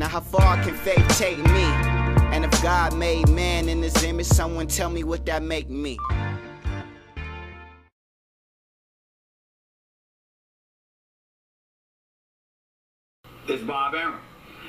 Now how far can faith take me? And if God made man in his image, someone tell me what that make me. It's Bob Arum.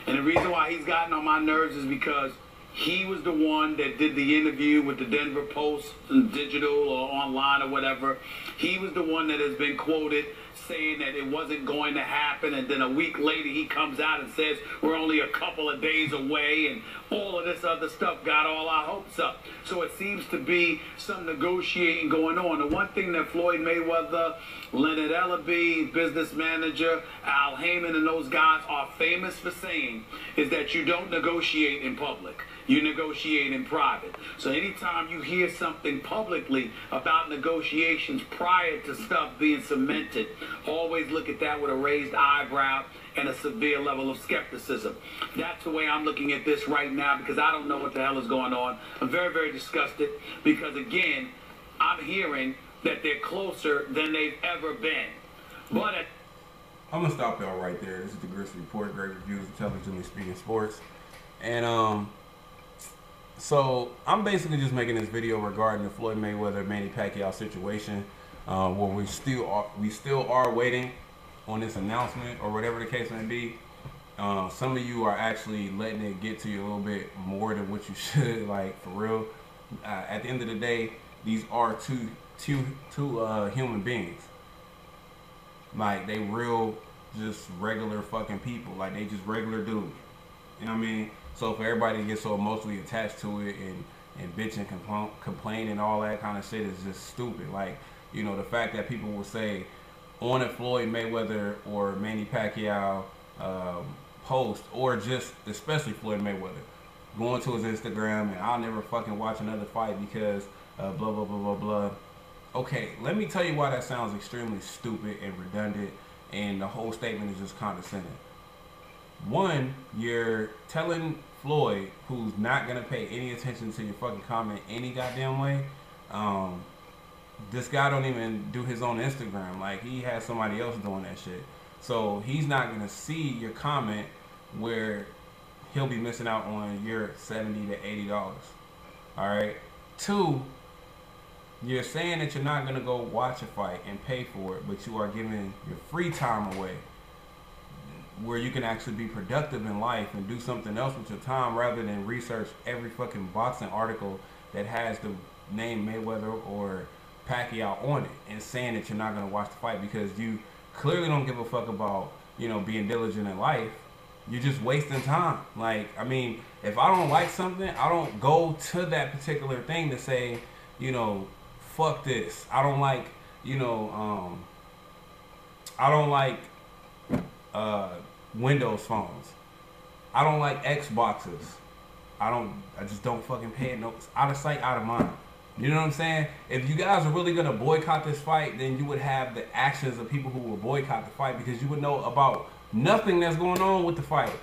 And the reason why he's gotten on my nerves is because he was the one that did the interview with the Denver Post, digital or online or whatever. He was the one that has been quoted saying that it wasn't going to happen, and then a week later he comes out and says we're only a couple of days away, and all of this other stuff got all our hopes up. So it seems to be some negotiating going on. The one thing that Floyd Mayweather, Leonard Ellaby, business manager, Al Heyman, and those guys are famous for saying is that you don't negotiate in public. You negotiate in private. So anytime you hear something publicly about negotiations prior to stuff being cemented, always look at that with a raised eyebrow and a severe level of skepticism. That's the way I'm looking at this right now, because I don't know what the hell is going on. I'm very, very disgusted because, again, I'm hearing that they're closer than they've ever been. But I'm going to stop y'all right there. This is the Grist Report, great reviews, intelligently speaking sports. And, so I'm basically just making this video regarding the Floyd Mayweather Manny Pacquiao situation, where we still are waiting on this announcement or whatever the case may be. Some of you are actually letting it get to you a little bit more than what you should, like, for real. At the end of the day, these are two human beings. Like, they real, just regular fucking people. Like, they just regular dudes. You know what I mean? So for everybody to get so emotionally attached to it and bitch and complain and all that kind of shit is just stupid. Like, you know, the fact that people will say on a Floyd Mayweather or Manny Pacquiao post, or just especially Floyd Mayweather, going to his Instagram and I'll never fucking watch another fight because blah, blah, blah, blah, blah. Okay, let me tell you why that sounds extremely stupid and redundant, and the whole statement is just condescending. One, you're telling Floyd, who's not gonna pay any attention to your fucking comment any goddamn way, this guy don't even do his own Instagram. Like, he has somebody else doing that shit. So he's not gonna see your comment where he'll be missing out on your $70 to $80. All right. Two, you're saying that you're not gonna go watch a fight and pay for it, but you are giving your free time away, where you can actually be productive in life and do something else with your time rather than research every fucking boxing article that has the name Mayweather or Pacquiao on it, and saying that you're not going to watch the fight because you clearly don't give a fuck about, you know, being diligent in life. You're just wasting time. Like, I mean, if I don't like something, I don't go to that particular thing to say, you know, fuck this. I don't like, you know, I don't like Windows phones. I don't like Xboxes. I just don't fucking pay it. No, out of sight, out of mind. You know what I'm saying? If you guys are really gonna boycott this fight, then you would have the actions of people who will boycott the fight, because you would know about nothing that's going on with the fight.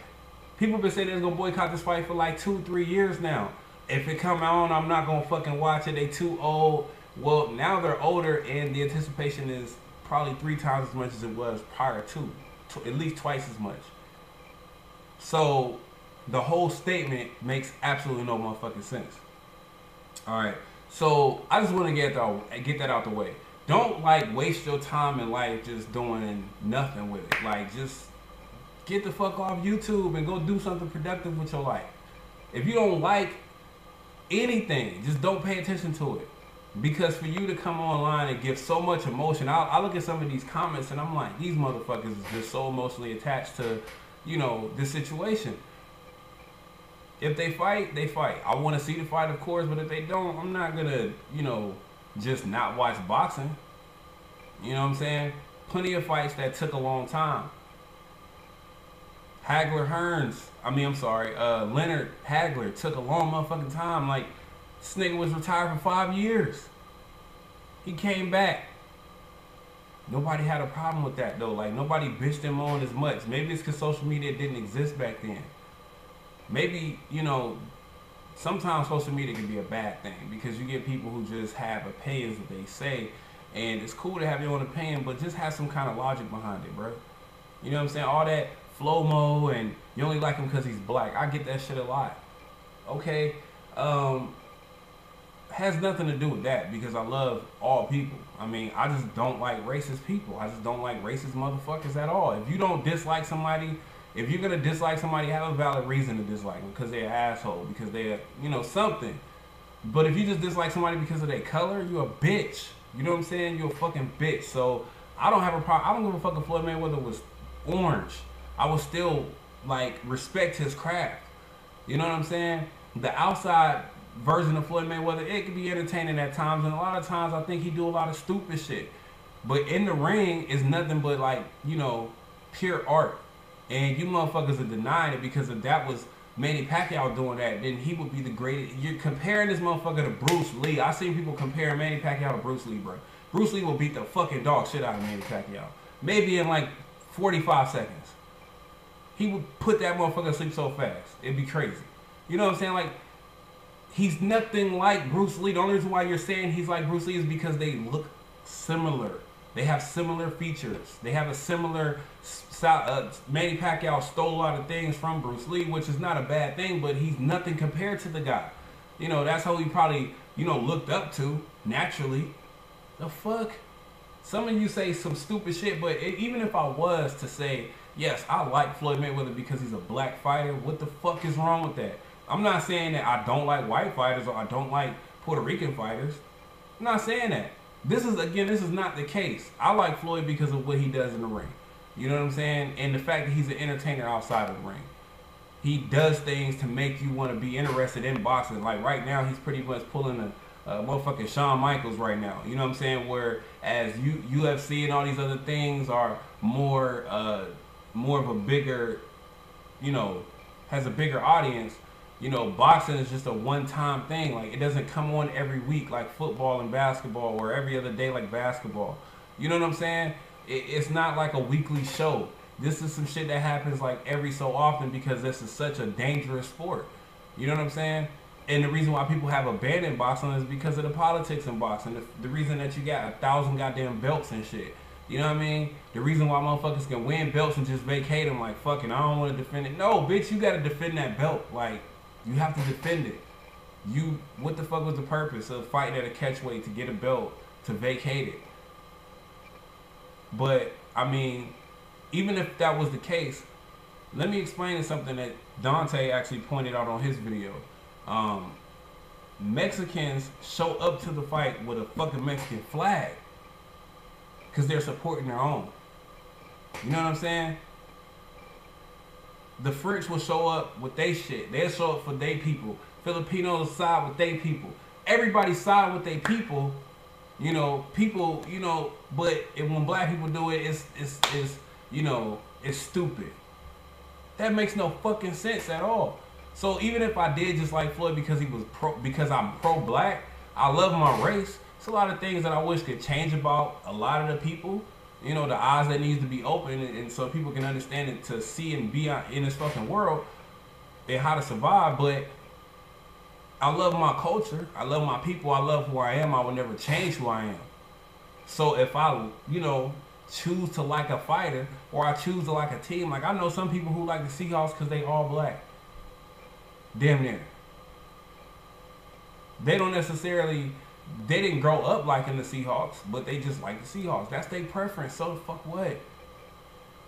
People have been saying they're gonna boycott this fight for like 2-3 years now. If it come on, I'm not gonna fucking watch it. They too old. Well, now they're older, and the anticipation is probably 3 times as much as it was prior to. At least twice as much. So the whole statement makes absolutely no motherfucking sense. Alright, so I just want to get that out the way. Don't, like, waste your time in life just doing nothing with it. Like, just get the fuck off YouTube and go do something productive with your life. If you don't like anything, just don't pay attention to it. Because for you to come online and give so much emotion, I look at some of these comments and I'm like, these motherfuckers is just so emotionally attached to, you know, this situation. If they fight, they fight. I want to see the fight, of course, but if they don't, I'm not gonna, you know, just not watch boxing. You know what I'm saying? Plenty of fights that took a long time. Leonard Hagler took a long motherfucking time. Like, this nigga was retired for 5 years. He came back. Nobody had a problem with that, though. Like, nobody bitched him on as much. Maybe it's because social media didn't exist back then. Maybe, you know, sometimes social media can be a bad thing, because you get people who just have opinions that they say, and it's cool to have your own opinion, but just have some kind of logic behind it, bro. You know what I'm saying? All that Flomo and you only like him because he's black. I get that shit a lot. Okay, has nothing to do with that because I love all people. I mean, I just don't like racist people. I just don't like racist motherfuckers at all. If you don't dislike somebody, if you're gonna dislike somebody, have a valid reason to dislike them because they're an asshole, because they're, you know, something. But if you just dislike somebody because of their color, you're a bitch. You know what I'm saying? You're a fucking bitch. So I don't have a problem. I don't give a fuck if Floyd Mayweather was orange. I would still like respect his craft. You know what I'm saying? The outside version of Floyd Mayweather, it can be entertaining at times, and a lot of times I think he do a lot of stupid shit. But in the ring is nothing but like, you know, pure art. And you motherfuckers are denying it because if that was Manny Pacquiao doing that, then he would be the greatest. You're comparing this motherfucker to Bruce Lee. I seen people comparing Manny Pacquiao to Bruce Lee, bro. Bruce Lee will beat the fucking dog shit out of Manny Pacquiao. Maybe in like 45 seconds. He would put that motherfucker to sleep so fast. It'd be crazy. You know what I'm saying? Like, he's nothing like Bruce Lee. The only reason why you're saying he's like Bruce Lee is because they look similar. They have similar features. They have a similar style. Manny Pacquiao stole a lot of things from Bruce Lee, which is not a bad thing, but he's nothing compared to the guy. You know, that's how he probably, you know, looked up to naturally. The fuck? Some of you say some stupid shit, but even if I was to say, yes, I like Floyd Mayweather because he's a black fighter, what the fuck is wrong with that? I'm not saying that I don't like white fighters or I don't like Puerto Rican fighters. I'm not saying that. This is not the case. I like Floyd because of what he does in the ring. You know what I'm saying? And the fact that he's an entertainer outside of the ring. He does things to make you want to be interested in boxing. Like right now, he's pretty much pulling a motherfucking Shawn Michaels right now. You know what I'm saying? Whereas UFC and all these other things are more of a bigger, you know, has a bigger audience. You know, boxing is just a one-time thing. Like, it doesn't come on every week like football and basketball or every other day like basketball. You know what I'm saying? It's not like a weekly show. This is some shit that happens like every so often because this is such a dangerous sport. You know what I'm saying? And the reason why people have abandoned boxing is because of the politics in boxing. The reason that you got 1,000 goddamn belts and shit. You know what I mean? The reason why motherfuckers can win belts and just vacate them like, fucking, I don't want to defend it. No, bitch, you got to defend that belt. Like, you have to defend it. What the fuck was the purpose of fighting at a catchweight to get a belt to vacate it? But, I mean, even if that was the case, let me explain something that Dante actually pointed out on his video. Mexicans show up to the fight with a fucking Mexican flag because they're supporting their own. You know what I'm saying? The French will show up with their shit. They'll show up for their people. Filipinos side with their people. Everybody side with their people. You know, people, you know, but when black people do it, it's you know, it's stupid. That makes no fucking sense at all. So even if I did just like Floyd because because I'm pro-black, I love my race. It's a lot of things that I wish could change about a lot of the people. You know, the eyes that needs to be open and so people can understand it, to see and be in this fucking world and how to survive. But I love my culture. I love my people. I love who I am. I will never change who I am. So if I, you know, choose to like a fighter or I choose to like a team, like I know some people who like the Seahawks because they all black. Damn near. They don't necessarily, they didn't grow up liking the Seahawks, but they just like the Seahawks. That's their preference. So the fuck what?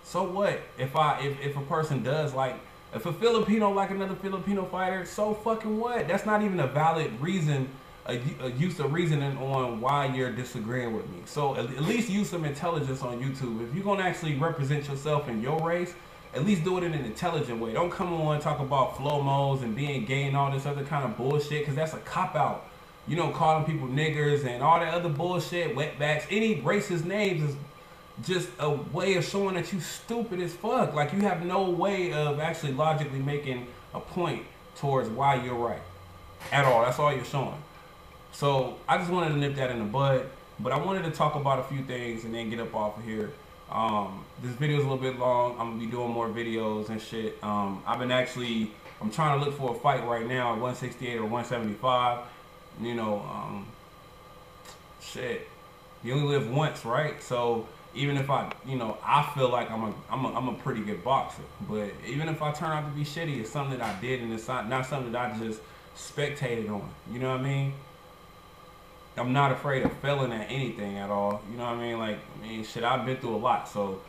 So what? If a person does like, if a Filipino like another Filipino fighter, so fucking what? That's not even a valid reason, a use of reasoning on why you're disagreeing with me. So at least use some intelligence on YouTube. If you're gonna actually represent yourself in your race, at least do it in an intelligent way. Don't come on and talk about flow-mos and being gay and all this other kind of bullshit, because that's a cop-out. You know, calling people niggers and all that other bullshit, wetbacks, any racist names is just a way of showing that you stupid as fuck. Like, you have no way of actually logically making a point towards why you're right at all. That's all you're showing. So I just wanted to nip that in the bud, but I wanted to talk about a few things and then get up off of here. This video is a little bit long. I'm gonna be doing more videos and shit. I'm trying to look for a fight right now at 168 or 175. You know, shit, you only live once, right? So even if I, you know, I feel like I'm a pretty good boxer, but even if I turn out to be shitty, it's something that I did, and it's not something that I just spectated on. You know what I mean? I'm not afraid of failing at anything at all. You know what I mean? Like, I mean, shit, I've been through a lot, so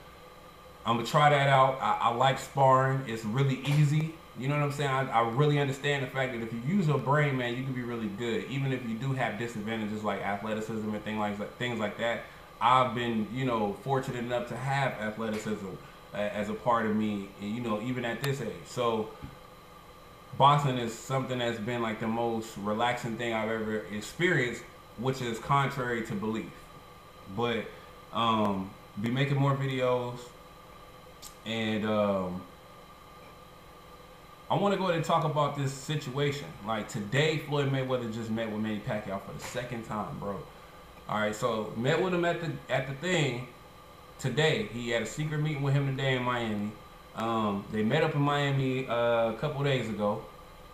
I'm gonna try that out. I like sparring. It's really easy. You know what I'm saying? I really understand the fact that if you use your brain, man, you can be really good, even if you do have disadvantages like athleticism and things like that. I've been, you know, fortunate enough to have athleticism as a part of me, you know, even at this age. So boxing is something that's been like the most relaxing thing I've ever experienced, which is contrary to belief. But be making more videos, and I want to go ahead and talk about this situation. Like today, Floyd Mayweather just met with Manny Pacquiao for the second time, bro. All right, so met with him at the thing today. He had a secret meeting with him today in Miami. They met up in Miami a couple days ago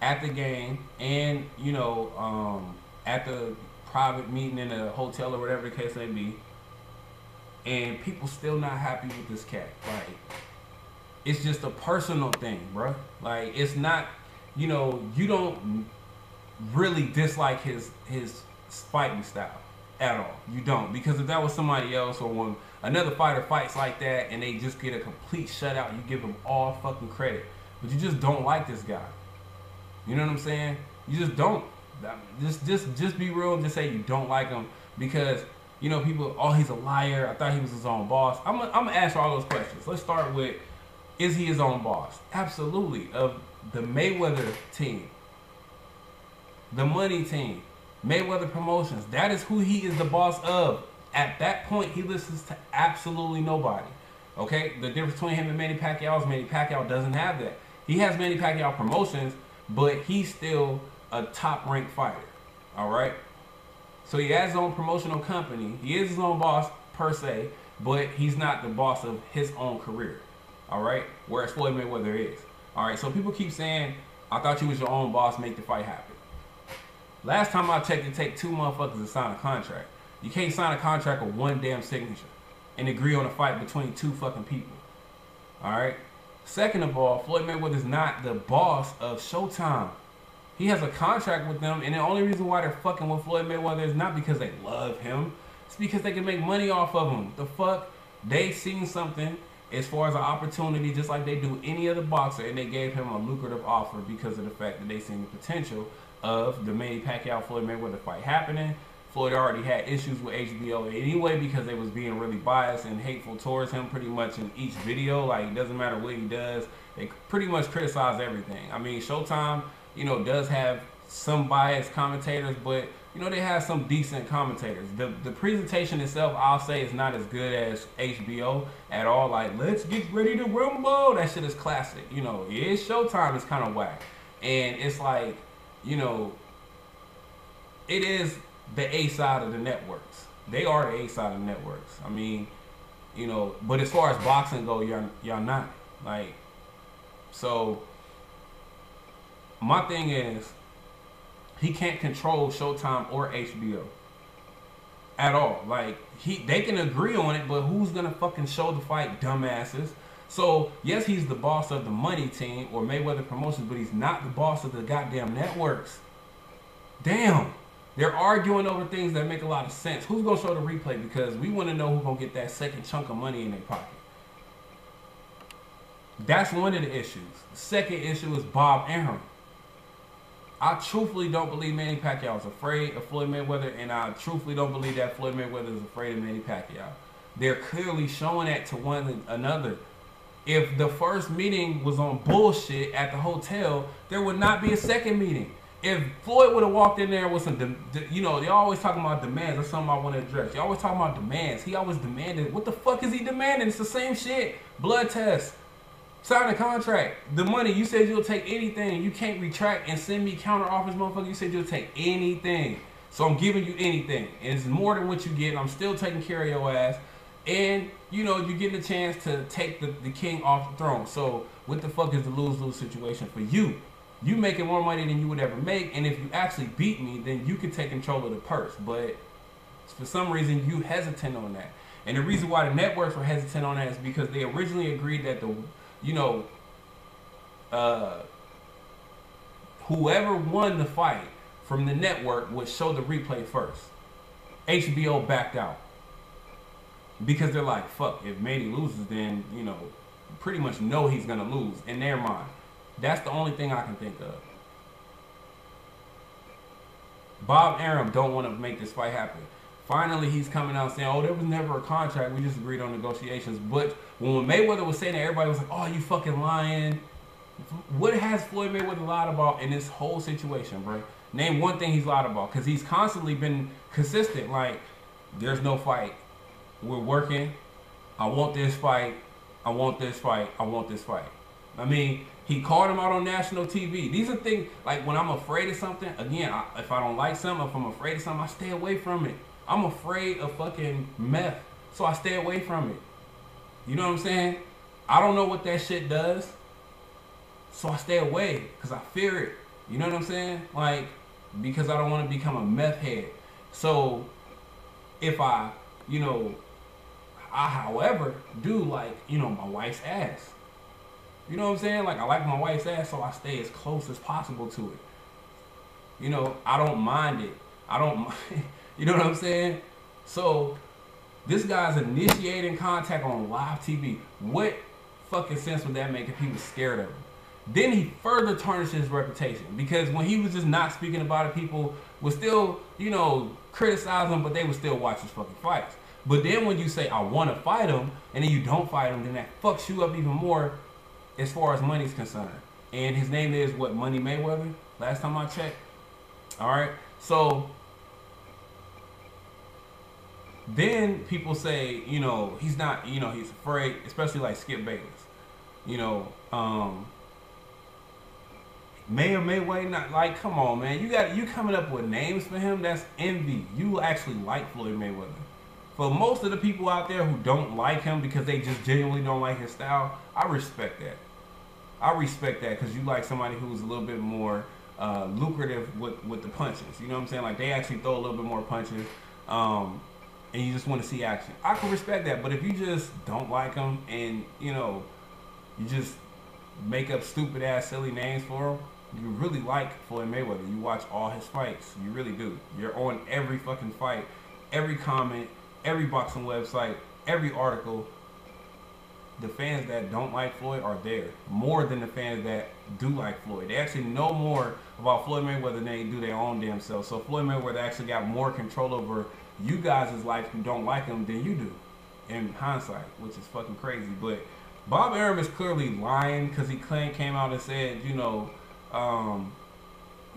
at the game, and you know, at the private meeting in a hotel or whatever the case may be. And people still not happy with this cat. Like, it's just a personal thing, bro. Like, it's not, you know, you don't really dislike his fighting style at all. You don't. Because if that was somebody else, or when another fighter fights like that and they just get a complete shutout, you give them all fucking credit. But you just don't like this guy. You know what I'm saying? You just don't. Just be real and just say you don't like him, because, you know, people, oh, he's a liar. I thought he was his own boss. I'm gonna ask all those questions. Let's start with, is he his own boss? Absolutely. Of the Mayweather team, the money team, Mayweather Promotions, that is who he is the boss of. At that point, he listens to absolutely nobody. Okay? The difference between him and Manny Pacquiao is Manny Pacquiao doesn't have that. He has Manny Pacquiao Promotions, but he's still a top-ranked fighter. All right? So he has his own promotional company. He is his own boss, per se, but he's not the boss of his own career. All right? Whereas Floyd Mayweather is. All right? So people keep saying, I thought you was your own boss, make the fight happen. Last time I checked, it take 2 motherfuckers to sign a contract. You can't sign a contract with one damn signature and agree on a fight between 2 fucking people. All right? Second of all, Floyd Mayweather is not the boss of Showtime. He has a contract with them, and the only reason why they're fucking with Floyd Mayweather is not because they love him. It's because they can make money off of him. The fuck? They seen something as far as an opportunity, just like they do any other boxer, and they gave him a lucrative offer because of the fact that they seen the potential of the Manny Pacquiao Floyd Mayweather fight happening. Floyd already had issues with HBO anyway because they was being really biased and hateful towards him pretty much in each video. Like, it doesn't matter what he does, they pretty much criticize everything. I mean, Showtime, you know, does have some biased commentators, but, you know, they have some decent commentators. The presentation itself, I'll say, is not as good as HBO at all. Like, let's get ready to rumble. That shit is classic. You know, it's Showtime is kind of whack. And it's like, you know, it is the A side of the networks. They are the A side of the networks. I mean, you know, but as far as boxing go, y'all not. Like, so my thing is, he can't control Showtime or HBO at all. Like, they can agree on it, but who's gonna fucking show the fight, dumbasses? So yes, he's the boss of the money team or Mayweather Promotions, but he's not the boss of the goddamn networks. Damn. They're arguing over things that make a lot of sense. Who's gonna show the replay? Because we want to know who's gonna get that second chunk of money in their pocket. That's one of the issues. The second issue is Bob Arum. I truthfully don't believe Manny Pacquiao is afraid of Floyd Mayweather, and I truthfully don't believe that Floyd Mayweather is afraid of Manny Pacquiao. They're clearly showing that to one another. If the first meeting was on bullshit at the hotel, there would not be a second meeting. If Floyd would have walked in there with some, you know, they always talking about demands. That's something I want to address. You always talking about demands. He always demanded. What the fuck is he demanding? It's the same shit. Blood test. Sign a contract. The money. You said you'll take anything. You can't retract and send me counter offers, motherfucker. You said you'll take anything. So I'm giving you anything. And it's more than what you get. I'm still taking care of your ass. And, you know, you're getting a chance to take the king off the throne. So what the fuck is the lose-lose situation for you? You making more money than you would ever make, and if you actually beat me, then you can take control of the purse. But for some reason, you hesitant on that. And the reason why the networks were hesitant on that is because they originally agreed that whoever won the fight from the network would show the replay first. HBO backed out because they're like, fuck, if Manny loses, then, pretty much know he's going to lose in their mind. That's the only thing I can think of. Bob Arum don't want to make this fight happen. Finally, he's coming out saying, oh, there was never a contract. We just agreed on negotiations. But when Mayweather was saying that, everybody was like, oh, you fucking lying. What has Floyd Mayweather lied about in this whole situation, bro? Name one thing he's lied about. Because he's constantly been consistent. Like, there's no fight. We're working. I want this fight. I want this fight. I want this fight. I mean, he called him out on national TV. These are things, like when I'm afraid of something, again, if I don't like something, if I'm afraid of something, I stay away from it. I'm afraid of fucking meth, so I stay away from it. You know what I'm saying? I don't know what that shit does, so I stay away because I fear it. You know what I'm saying? Like, because I don't want to become a meth head. So if I however do like, my wife's ass. You know what I'm saying? Like, I like my wife's ass, so I stay as close as possible to it. I don't mind it. I don't you know what I'm saying? So this guy's initiating contact on live TV. What fucking sense would that make if he was scared of him? Then he further tarnished his reputation, because when he was just not speaking about it, people would still, criticize him, but they would still watch his fucking fights. But then when you say, I want to fight him, and then you don't fight him, then that fucks you up even more as far as money's concerned. And his name is, what, Money Mayweather? Last time I checked. Alright? So then people say, he's not, he's afraid, especially like Skip Bayless. Mayweather, not like, come on, man. You coming up with names for him? That's envy. You actually like Floyd Mayweather. For most of the people out there who don't like him because they just genuinely don't like his style, I respect that. I respect that because you like somebody who's a little bit more lucrative with the punches. You know what I'm saying? Like, they actually throw a little bit more punches, and you just want to see action. I can respect that. But if you just don't like him and, you just make up stupid ass silly names for him, you really like Floyd Mayweather. You watch all his fights. You really do. You're on every fucking fight, every comment, every boxing website, every article. The fans that don't like Floyd are there more than the fans that do like Floyd. They actually know more about Floyd Mayweather than they do their own damn self. So Floyd Mayweather actually got more control over you guys' life who don't like him than you do, in hindsight, which is fucking crazy. But Bob Arum is clearly lying because he came out and said,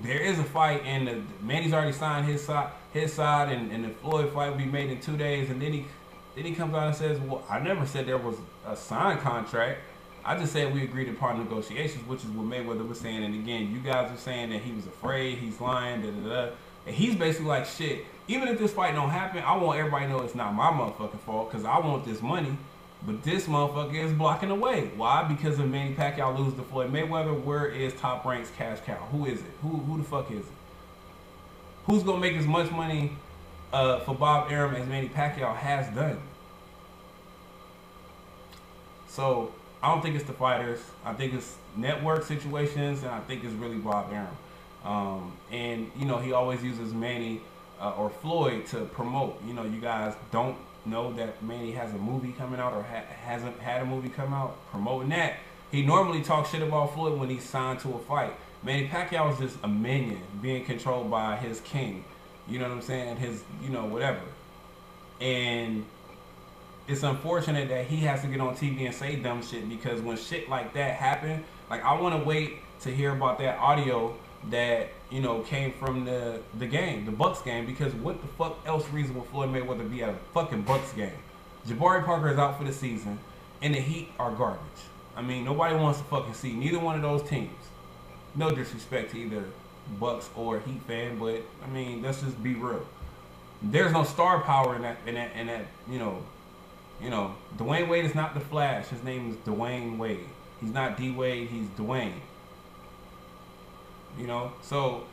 there is a fight and Manny's already signed his side, and the Floyd fight will be made in 2 days. And then he comes out and says, well, I never said there was a signed contract. I just said we agreed upon negotiations, which is what Mayweather was saying. And again, you guys are saying that he was afraid, he's lying, da-da-da. And he's basically like, shit, even if this fight don't happen, I want everybody to know it's not my motherfucking fault because I want this money. But this motherfucker is blocking the way. Why? Because if Manny Pacquiao loses to Floyd Mayweather, where is Top Rank's cash cow? Who is it? Who the fuck is it? Who's going to make as much money for Bob Arum as Manny Pacquiao has done? So, I don't think it's the fighters. I think it's network situations, and I think it's really Bob Arum. And, he always uses Manny or Floyd to promote. You guys don't know that Manny has a movie coming out or hasn't had a movie come out, promoting that. He normally talks shit about Floyd when he's signed to a fight. Manny Pacquiao is just a minion being controlled by his king. You know what I'm saying? His, whatever. And it's unfortunate that he has to get on TV and say dumb shit, because when shit like that happen, like, I want to wait to hear about that audio that, came from the game, the Bucks game, because what the fuck else reason would Floyd Mayweather be at a fucking Bucks game? Jabari Parker is out for the season, and the Heat are garbage. I mean, nobody wants to fucking see neither one of those teams. No disrespect to either Bucks or Heat fan, but I mean, let's just be real. There's no star power in that. Dwayne Wade is not the Flash. His name is Dwayne Wade. He's not D Wade. He's Dwayne. So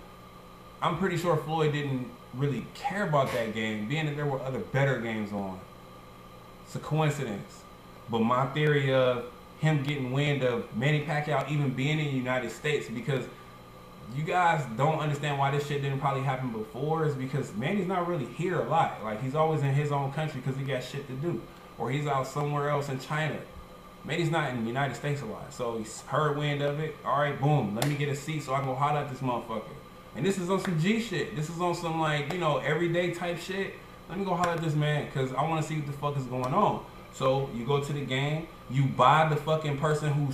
I'm pretty sure Floyd didn't really care about that game, being that there were other better games on. It's a coincidence. But my theory of him getting wind of Manny Pacquiao even being in the United States, because you guys don't understand why this shit didn't probably happen before, is because Manny's not really here a lot. Like, he's always in his own country because he got shit to do. Or he's out somewhere else in China. Manny's not in the United States a lot. So he's heard wind of it. All right, boom. Let me get a seat so I can go holler at this motherfucker. And this is on some G shit. This is on some, like, you know, everyday type shit. Let me go holler at this man because I want to see what the fuck is going on. So you go to the game. You buy the fucking person who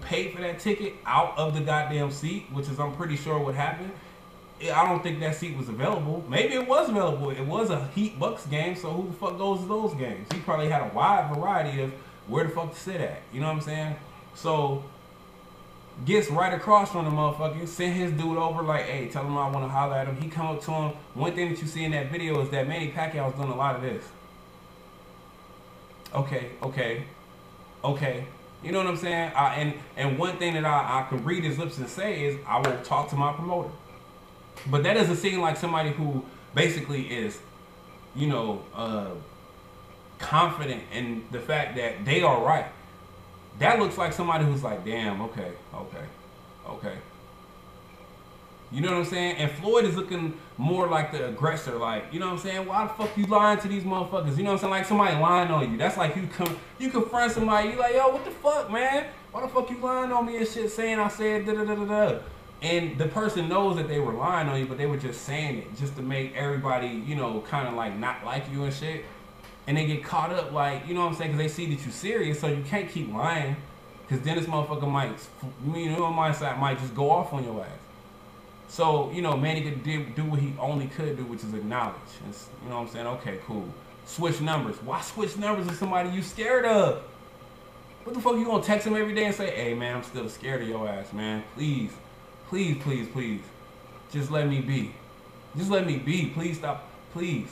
paid for that ticket out of the goddamn seat, which is, I'm pretty sure, what happened. I don't think that seat was available. Maybe it was available. It was a Heat Bucks game, so who the fuck goes to those games? He probably had a wide variety of where the fuck to sit at. You know what I'm saying? So, gets right across from the motherfucker, send his dude over like, hey, tell him I want to holler at him. He come up to him. One thing that you see in that video is that Manny Pacquiao is doing a lot of this. Okay. You know what I'm saying? And one thing that I can read his lips and say is, I will talk to my promoter. But that doesn't seem like somebody who basically is, you know, confident in the fact that they are right. That looks like somebody who's like, damn, okay. You know what I'm saying? And Floyd is looking more like the aggressor, like, you know what I'm saying? Why the fuck you lying to these motherfuckers? You know what I'm saying? Like somebody lying on you. That's like you confront somebody, you like, yo, what the fuck, man? Why the fuck you lying on me and shit, saying I said da-da-da-da-da? And the person knows that they were lying on you, but they were just saying it just to make everybody, you know, kind of like not like you and shit. And they get caught up, like, you know what I'm saying? Because they see that you serious, so you can't keep lying. Because then this motherfucker might, you know, might just go off on your ass. So, you know, Manny could do what he only could do, which is acknowledge. And, you know what I'm saying? Okay, cool. Switch numbers. Why switch numbers with somebody you scared of? What the fuck, you gonna text him every day and say, hey, man, I'm still scared of your ass, man. Please. Just let me be. Please stop. Please.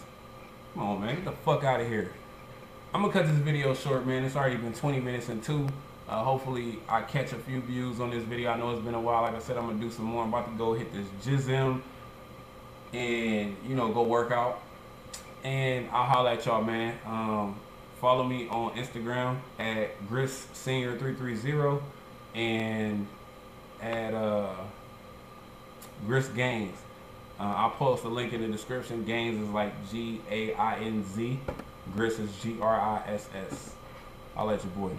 Come on, man. Get the fuck out of here. I'm gonna cut this video short, man. It's already been 20 minutes and 2. Hopefully I catch a few views on this video. I know it's been a while. Like I said, I'm gonna do some more. I'm about to go hit this gym and, you know, go work out. And I'll holler at y'all, man. Follow me on Instagram at GrisSenior330 and at Gris Gains. I'll post a link in the description. Gains is like Gainz. Gris is Griss. I'll let your boy.